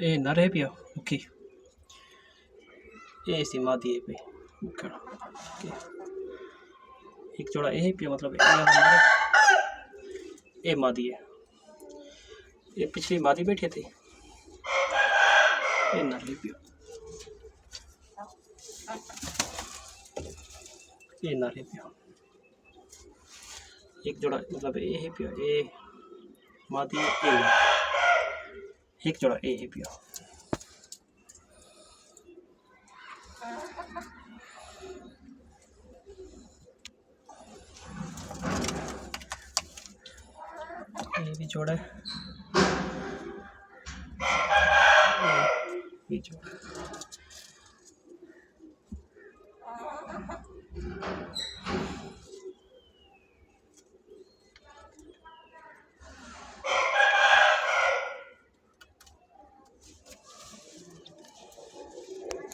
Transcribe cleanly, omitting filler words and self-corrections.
ए नर है पिया ओके ए सी मादी है पे ओके एक जोड़ा ए है पिया मतलब ए हमारे ए मादी है ये पिछली मादी बैठे थे ये नर है पिया ये नर है पिया एक जोड़ा मतलब ए है पिया ए मादी ए एक जोड़ा ए है पिया ये भी जोड़ा है ये जोड़ा